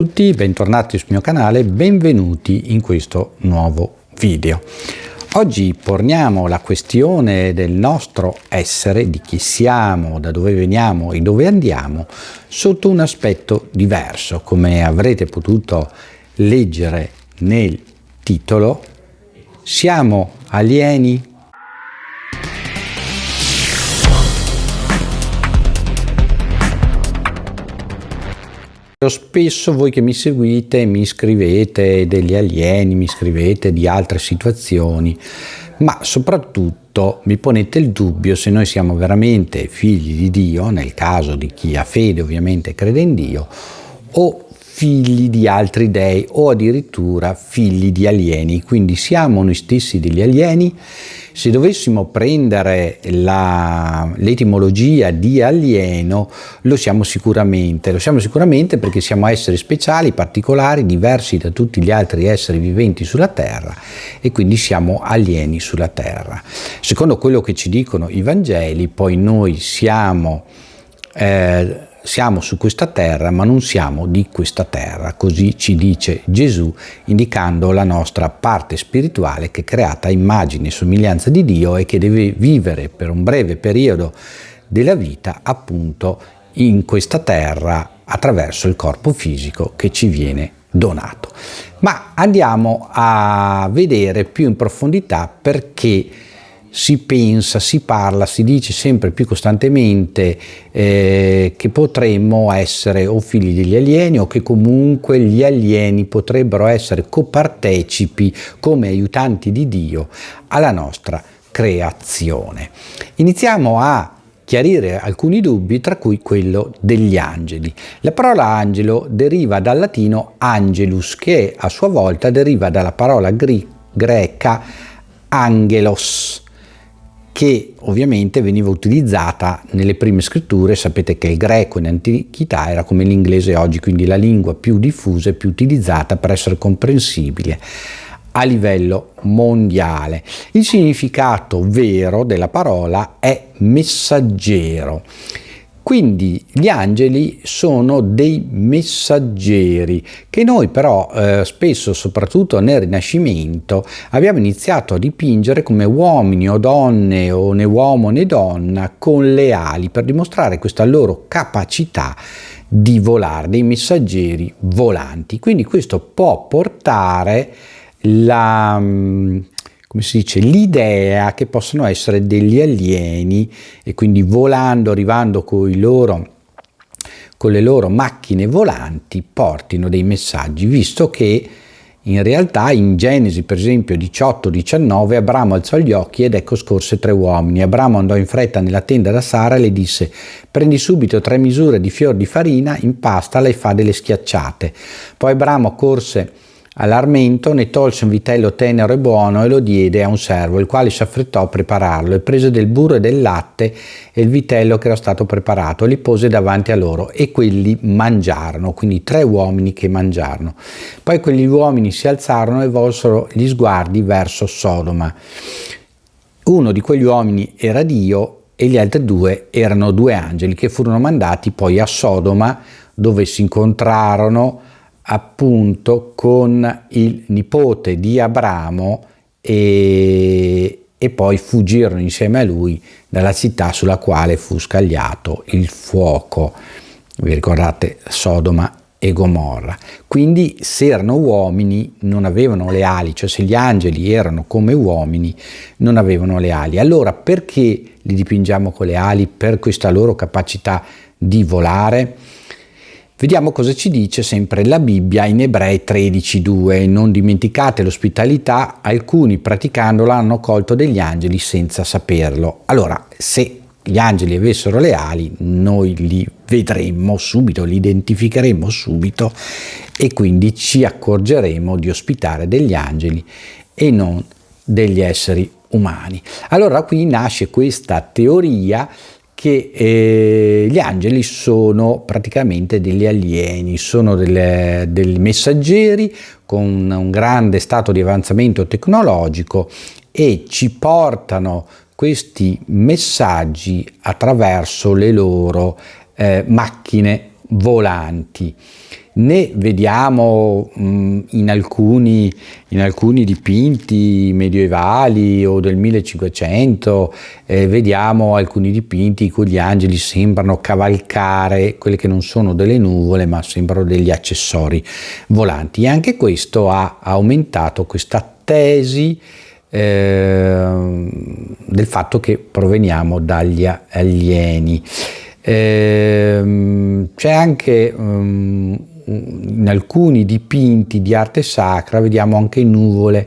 Tutti, bentornati sul mio canale, benvenuti in questo nuovo video. Oggi poniamo la questione del nostro essere, di chi siamo, da dove veniamo e dove andiamo, sotto un aspetto diverso. Come avrete potuto leggere nel titolo, siamo alieni? Spesso voi che mi seguite mi scrivete degli alieni, mi scrivete di altre situazioni, ma soprattutto mi ponete il dubbio se noi siamo veramente figli di Dio, nel caso di chi ha fede ovviamente crede in Dio, o figli di altri dei o addirittura figli di alieni. Quindi siamo noi stessi degli alieni? Se dovessimo prendere l'etimologia di alieno, lo siamo sicuramente perché siamo esseri speciali, particolari, diversi da tutti gli altri esseri viventi sulla Terra e quindi siamo alieni sulla Terra. Secondo quello che ci dicono i Vangeli, poi noi siamo su questa terra, ma non siamo di questa terra, così ci dice Gesù, indicando la nostra parte spirituale che è creata a immagine e somiglianza di Dio e che deve vivere per un breve periodo della vita appunto in questa terra attraverso il corpo fisico che ci viene donato. Ma andiamo a vedere più in profondità perché si pensa, si parla, si dice sempre più costantemente che potremmo essere o figli degli alieni o che comunque gli alieni potrebbero essere copartecipi come aiutanti di Dio alla nostra creazione. Iniziamo a chiarire alcuni dubbi, tra cui quello degli angeli. La parola angelo deriva dal latino angelus, che a sua volta deriva dalla parola greca angelos, che ovviamente veniva utilizzata nelle prime scritture. Sapete che il greco in antichità era come l'inglese oggi, quindi la lingua più diffusa e più utilizzata per essere comprensibile a livello mondiale. Il significato vero della parola è messaggero. Quindi gli angeli sono dei messaggeri che noi però spesso, soprattutto nel Rinascimento, abbiamo iniziato a dipingere come uomini o donne o né uomo né donna con le ali per dimostrare questa loro capacità di volare, dei messaggeri volanti. Quindi questo può portare l'idea che possono essere degli alieni e quindi volando, arrivando con le loro macchine volanti, portino dei messaggi, visto che in realtà in Genesi, per esempio 18-19, Abramo alzò gli occhi ed ecco scorse 3 uomini. Abramo andò in fretta nella tenda da Sara e le disse: prendi subito 3 misure di fior di farina, impastala e fa delle schiacciate. Poi Abramo corse all'armento, ne tolse un vitello tenero e buono e lo diede a un servo, il quale si affrettò a prepararlo e prese del burro e del latte e il vitello che era stato preparato, li pose davanti a loro e quelli mangiarono, quindi 3 uomini che mangiarono. Poi quegli uomini si alzarono e volsero gli sguardi verso Sodoma. Uno di quegli uomini era Dio e gli altri 2 erano 2 angeli che furono mandati poi a Sodoma, dove si incontrarono appunto con il nipote di Abramo e poi fuggirono insieme a lui dalla città sulla quale fu scagliato il fuoco. Vi ricordate Sodoma e Gomorra? Quindi se erano uomini non avevano le ali, cioè se gli angeli erano come uomini non avevano le ali. Allora perché li dipingiamo con le ali? Per questa loro capacità di volare? Vediamo cosa ci dice sempre la Bibbia in Ebrei 13:2. Non dimenticate l'ospitalità, alcuni praticandola hanno colto degli angeli senza saperlo. Allora, se gli angeli avessero le ali, noi li vedremmo subito, li identificheremmo subito e quindi ci accorgeremo di ospitare degli angeli e non degli esseri umani. Allora qui nasce questa teoria che gli angeli sono praticamente degli alieni, sono dei messaggeri con un grande stato di avanzamento tecnologico e ci portano questi messaggi attraverso le loro macchine volanti. né vediamo in alcuni dipinti medievali o del 1500, vediamo alcuni dipinti in cui gli angeli sembrano cavalcare quelle che non sono delle nuvole, ma sembrano degli accessori volanti. E anche questo ha aumentato questa tesi del fatto che proveniamo dagli alieni. C'è anche in alcuni dipinti di arte sacra vediamo anche nuvole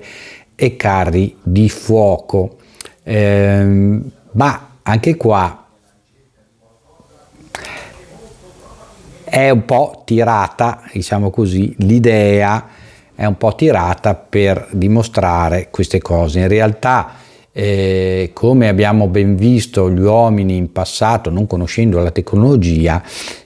e carri di fuoco, ma anche qua è un po' tirata, diciamo così, l'idea è un po' tirata per dimostrare queste cose. In realtà, come abbiamo ben visto, gli uomini in passato, non conoscendo la tecnologia,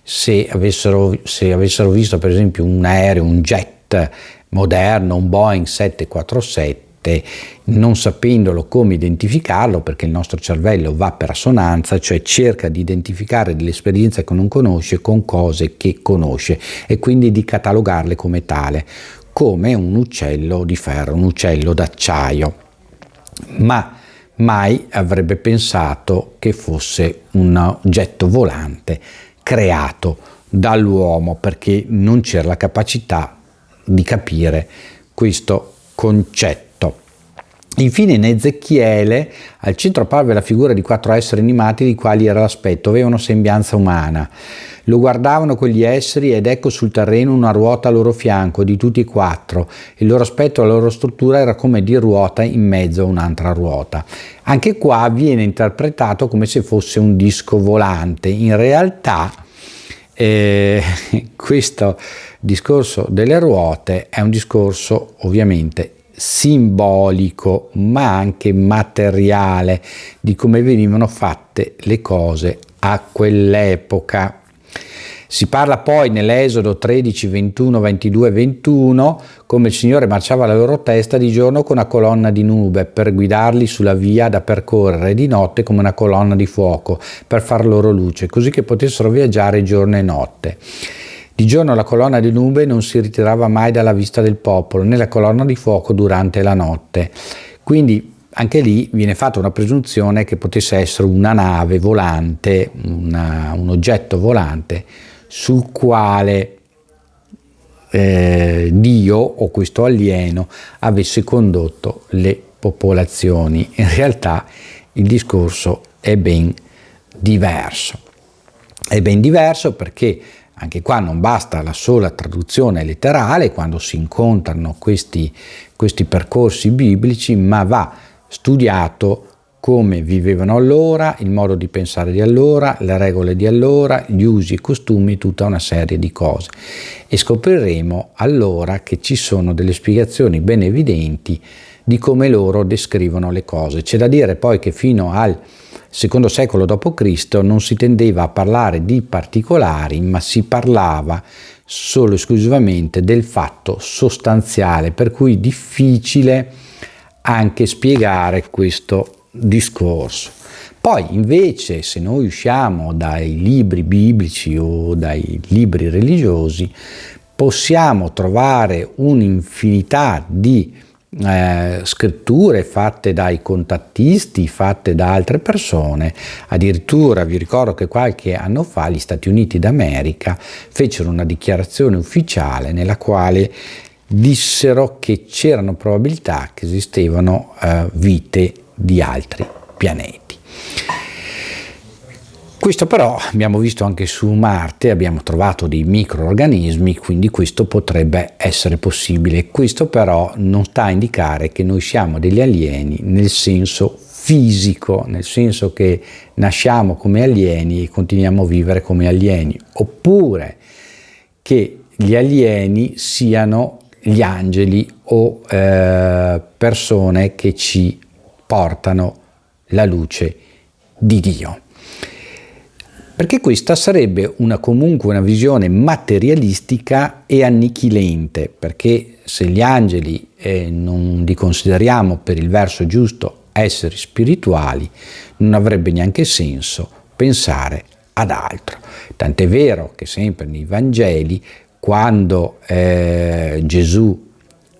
se avessero visto per esempio un aereo, un jet moderno, un Boeing 747, non sapendolo come identificarlo, perché il nostro cervello va per assonanza, cioè cerca di identificare delle esperienze che non conosce con cose che conosce e quindi di catalogarle come tale, come un uccello di ferro, un uccello d'acciaio. Ma mai avrebbe pensato che fosse un oggetto volante creato dall'uomo, perché non c'era la capacità di capire questo concetto. Infine in Ezechiele al centro apparve la figura di 4 esseri animati, di quali era l'aspetto, avevano sembianza umana. Lo guardavano quegli esseri ed ecco sul terreno una ruota a loro fianco, di tutti e 4. Il loro aspetto e la loro struttura era come di ruota in mezzo a un'altra ruota. Anche qua viene interpretato come se fosse un disco volante. In realtà questo discorso delle ruote è un discorso ovviamente simbolico, ma anche materiale, di come venivano fatte le cose a quell'epoca. Si parla poi nell'Esodo 13, 21, 22 e 21 come il Signore marciava alla loro testa di giorno con una colonna di nube per guidarli sulla via da percorrere, e di notte come una colonna di fuoco per far loro luce, così che potessero viaggiare giorno e notte. Di giorno la colonna di nube non si ritirava mai dalla vista del popolo, né la colonna di fuoco durante la notte. Quindi anche lì viene fatta una presunzione che potesse essere una nave volante, un oggetto volante sul quale Dio o questo alieno avesse condotto le popolazioni. In realtà il discorso è ben diverso. È ben diverso perché anche qua non basta la sola traduzione letterale quando si incontrano questi percorsi biblici, ma va studiato come vivevano allora, il modo di pensare di allora, le regole di allora, gli usi e costumi, tutta una serie di cose. E scopriremo allora che ci sono delle spiegazioni ben evidenti di come loro descrivono le cose. C'è da dire poi che fino al secondo secolo d.C. non si tendeva a parlare di particolari, ma si parlava solo e esclusivamente del fatto sostanziale, per cui difficile anche spiegare questo discorso. Poi invece, se noi usciamo dai libri biblici o dai libri religiosi, possiamo trovare un'infinità di scritture fatte dai contattisti, fatte da altre persone. Addirittura vi ricordo che qualche anno fa gli Stati Uniti d'America fecero una dichiarazione ufficiale nella quale dissero che c'erano probabilità che esistevano vite di altri pianeti. Questo però abbiamo visto anche su Marte, abbiamo trovato dei microorganismi, quindi questo potrebbe essere possibile. Questo però non sta a indicare che noi siamo degli alieni nel senso fisico, nel senso che nasciamo come alieni e continuiamo a vivere come alieni, oppure che gli alieni siano gli angeli o persone che ci portano la luce di Dio. Perché questa sarebbe comunque una visione materialistica e annichilente, perché se gli angeli non li consideriamo per il verso giusto esseri spirituali, non avrebbe neanche senso pensare ad altro. Tant'è vero che sempre nei Vangeli, quando Gesù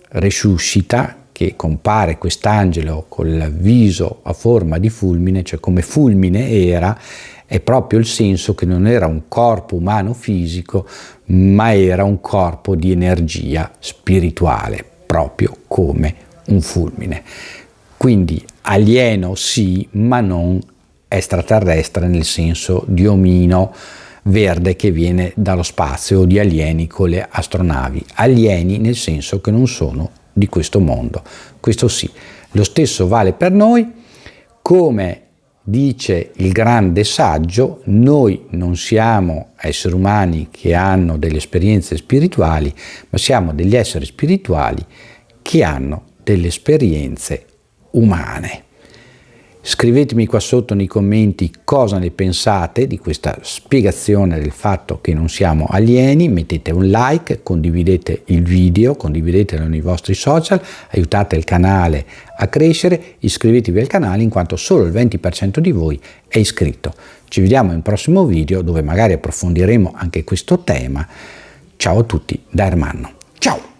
risuscita, che compare quest'angelo col viso a forma di fulmine, cioè come fulmine era, è proprio il senso che non era un corpo umano fisico, ma era un corpo di energia spirituale, proprio come un fulmine. Quindi alieno sì, ma non extraterrestre nel senso di omino verde che viene dallo spazio o di alieni con le astronavi. Alieni nel senso che non sono di questo mondo. Questo sì. Lo stesso vale per noi. Come dice il grande saggio, noi non siamo esseri umani che hanno delle esperienze spirituali, ma siamo degli esseri spirituali che hanno delle esperienze umane. Scrivetemi qua sotto nei commenti cosa ne pensate di questa spiegazione del fatto che non siamo alieni, mettete un like, condividete il video, condividetelo nei vostri social, aiutate il canale a crescere, iscrivetevi al canale in quanto solo il 20% di voi è iscritto. Ci vediamo in un prossimo video dove magari approfondiremo anche questo tema. Ciao a tutti da Ermanno. Ciao!